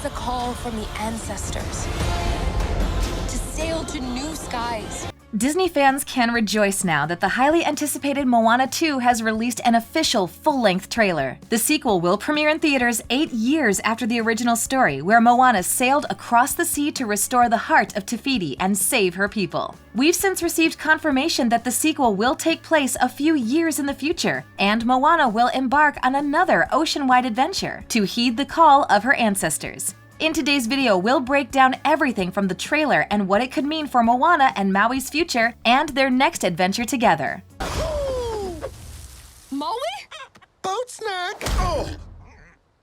is a call from the ancestors to sail to new skies. Disney fans can rejoice now that the highly anticipated Moana 2 has released an official full-length trailer. The sequel will premiere in theaters 8 years after the original story, where Moana sailed across the sea to restore the heart of Te Fiti and save her people. We've since received confirmation that the sequel will take place a few years in the future, and Moana will embark on another ocean-wide adventure to heed the call of her ancestors. In today's video, we'll break down everything from the trailer and what it could mean for Moana and Maui's future and their next adventure together. Maui? Boat snack! Oh!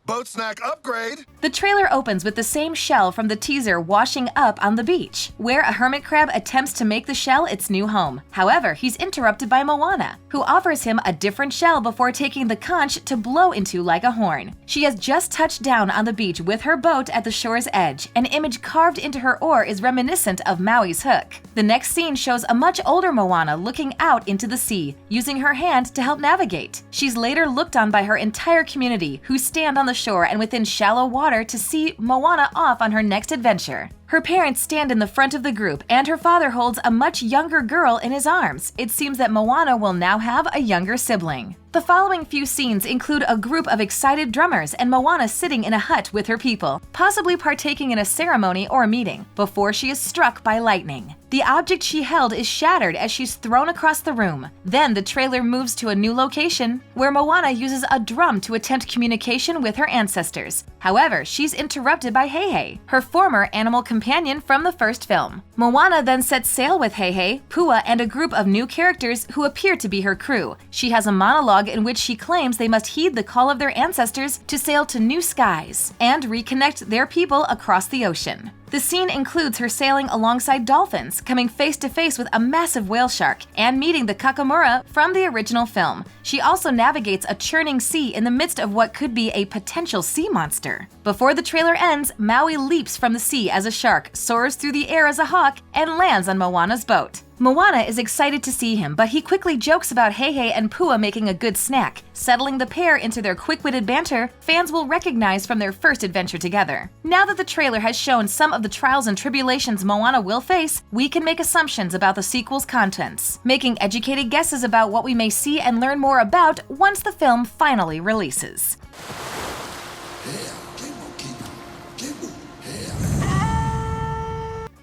Boat snack upgrade! The trailer opens with the same shell from the teaser washing up on the beach, where a hermit crab attempts to make the shell its new home. However, he's interrupted by Moana, who offers him a different shell before taking the conch to blow into like a horn. She has just touched down on the beach with her boat at the shore's edge. An image carved into her oar is reminiscent of Maui's hook. The next scene shows a much older Moana looking out into the sea, using her hand to help navigate. She's later looked on by her entire community, who stand on the shore and within shallow water to see Moana off on her next adventure. Her parents stand in the front of the group, and her father holds a much younger girl in his arms. It seems that Moana will now have a younger sibling. The following few scenes include a group of excited drummers and Moana sitting in a hut with her people, possibly partaking in a ceremony or a meeting, before she is struck by lightning. The object she held is shattered as she's thrown across the room. Then the trailer moves to a new location, where Moana uses a drum to attempt communication with her ancestors. However, she's interrupted by Heihei, her former animal companion from the first film. Moana then sets sail with Heihei, Pua, and a group of new characters who appear to be her crew. She has a monologue in which she claims they must heed the call of their ancestors to sail to new skies and reconnect their people across the ocean. The scene includes her sailing alongside dolphins, coming face to face with a massive whale shark, and meeting the Kakamura from the original film. She also navigates a churning sea in the midst of what could be a potential sea monster. Before the trailer ends, Maui leaps from the sea as a shark, soars through the air as a hawk, and lands on Moana's boat. Moana is excited to see him, but he quickly jokes about Heihei and Pua making a good snack. Settling the pair into their quick-witted banter, fans will recognize from their first adventure together. Now that the trailer has shown some of the trials and tribulations Moana will face, we can make assumptions about the sequel's contents, making educated guesses about what we may see and learn more about once the film finally releases.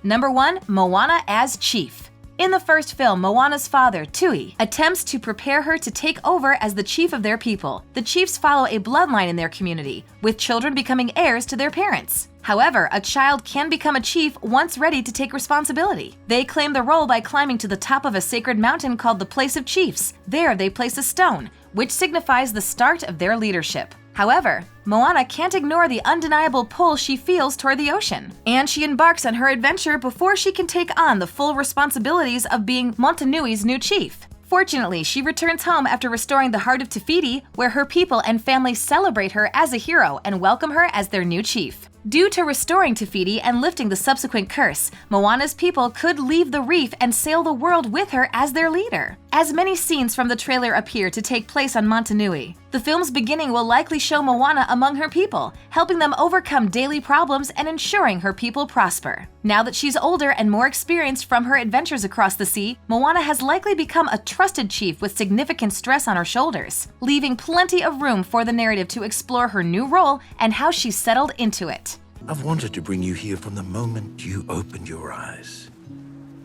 Number 1. Moana as Chief. In the first film, Moana's father, Tui, attempts to prepare her to take over as the chief of their people. The chiefs follow a bloodline in their community, with children becoming heirs to their parents. However, a child can become a chief once ready to take responsibility. They claim the role by climbing to the top of a sacred mountain called the Place of Chiefs. There, they place a stone, which signifies the start of their leadership. However, Moana can't ignore the undeniable pull she feels toward the ocean, and she embarks on her adventure before she can take on the full responsibilities of being Motunui's new chief. Fortunately, she returns home after restoring the heart of Te Fiti, where her people and family celebrate her as a hero and welcome her as their new chief. Due to restoring Te Fiti and lifting the subsequent curse, Moana's people could leave the reef and sail the world with her as their leader. As many scenes from the trailer appear to take place on Motunui, the film's beginning will likely show Moana among her people, helping them overcome daily problems and ensuring her people prosper. Now that she's older and more experienced from her adventures across the sea, Moana has likely become a trusted chief with significant stress on her shoulders, leaving plenty of room for the narrative to explore her new role and how she's settled into it. I've wanted to bring you here from the moment you opened your eyes.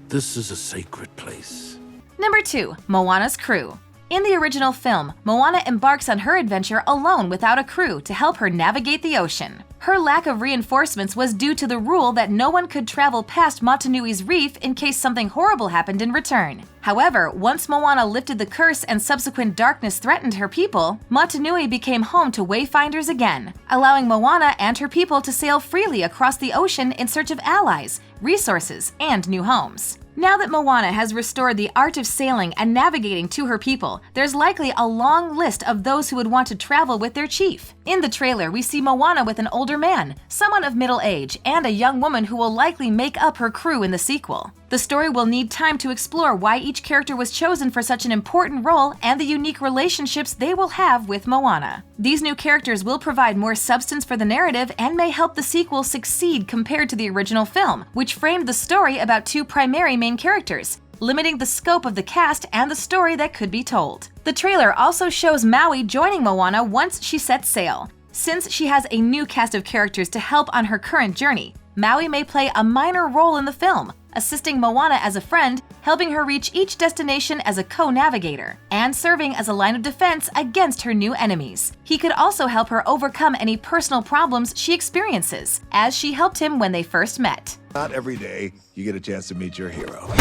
This is a sacred place. Number 2. Moana's crew. In the original film, Moana embarks on her adventure alone without a crew to help her navigate the ocean. Her lack of reinforcements was due to the rule that no one could travel past Motunui's reef in case something horrible happened in return. However, once Moana lifted the curse and subsequent darkness threatened her people, Motunui became home to wayfinders again, allowing Moana and her people to sail freely across the ocean in search of allies, resources, and new homes. Now that Moana has restored the art of sailing and navigating to her people, there's likely a long list of those who would want to travel with their chief. In the trailer, we see Moana with an older man, someone of middle age, and a young woman who will likely make up her crew in the sequel. The story will need time to explore why each character was chosen for such an important role and the unique relationships they will have with Moana. These new characters will provide more substance for the narrative and may help the sequel succeed compared to the original film, which framed the story about two primary main characters, limiting the scope of the cast and the story that could be told. The trailer also shows Maui joining Moana once she sets sail. Since she has a new cast of characters to help on her current journey, Maui may play a minor role in the film, assisting Moana as a friend, helping her reach each destination as a co-navigator, and serving as a line of defense against her new enemies. He could also help her overcome any personal problems she experiences, as she helped him when they first met. Not every day you get a chance to meet your hero.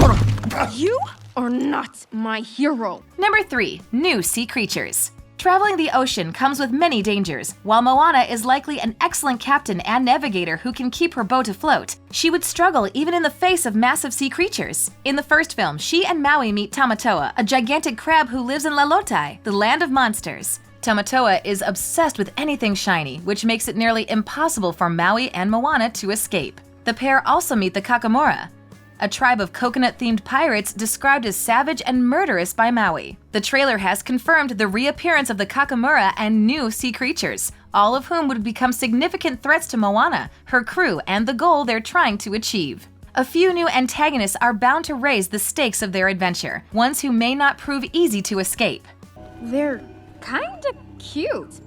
You are not my hero. Number 3. New sea creatures. Traveling the ocean comes with many dangers. While Moana is likely an excellent captain and navigator who can keep her boat afloat, she would struggle even in the face of massive sea creatures. In the first film, she and Maui meet Tamatoa, a gigantic crab who lives in Lalotai, the land of monsters. Tamatoa is obsessed with anything shiny, which makes it nearly impossible for Maui and Moana to escape. The pair also meet the Kakamora, a tribe of coconut-themed pirates described as savage and murderous by Maui. The trailer has confirmed the reappearance of the Kakamora and new sea creatures, all of whom would become significant threats to Moana, her crew, and the goal they're trying to achieve. A few new antagonists are bound to raise the stakes of their adventure, ones who may not prove easy to escape. They're kinda cute.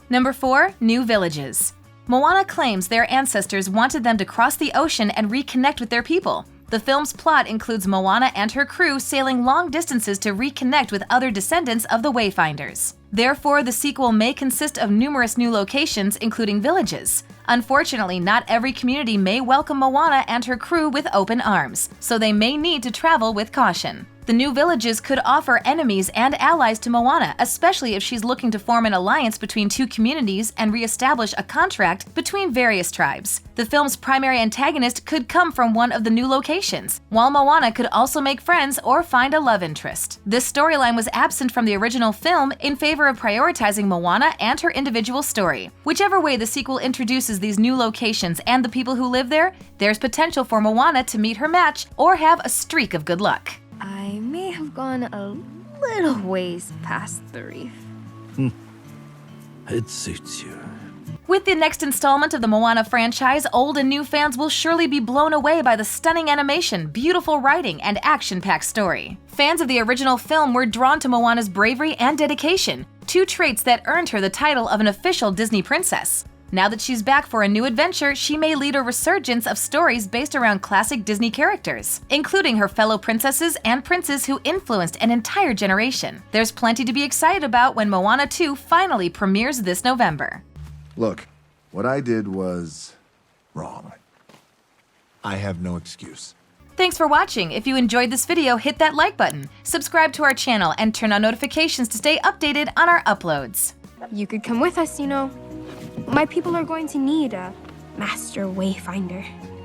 Number 4. New villages. Moana claims their ancestors wanted them to cross the ocean and reconnect with their people. The film's plot includes Moana and her crew sailing long distances to reconnect with other descendants of the Wayfinders. Therefore, the sequel may consist of numerous new locations, including villages. Unfortunately, not every community may welcome Moana and her crew with open arms, so they may need to travel with caution. The new villages could offer enemies and allies to Moana, especially if she's looking to form an alliance between two communities and re-establish a contract between various tribes. The film's primary antagonist could come from one of the new locations, while Moana could also make friends or find a love interest. This storyline was absent from the original film in favor of prioritizing Moana and her individual story. Whichever way the sequel introduces these new locations and the people who live there, there's potential for Moana to meet her match or have a streak of good luck. I may have gone a little ways past the reef. It suits you. With the next installment of the Moana franchise, old and new fans will surely be blown away by the stunning animation, beautiful writing, and action-packed story. Fans of the original film were drawn to Moana's bravery and dedication, two traits that earned her the title of an official Disney princess. Now that she's back for a new adventure, she may lead a resurgence of stories based around classic Disney characters, including her fellow princesses and princes who influenced an entire generation. There's plenty to be excited about when Moana 2 finally premieres this November. Look, what I did was wrong. I have no excuse. Thanks for watching. If you enjoyed this video, hit that like button, subscribe to our channel, and turn on notifications to stay updated on our uploads. You could come with us, you know. My people are going to need a master wayfinder.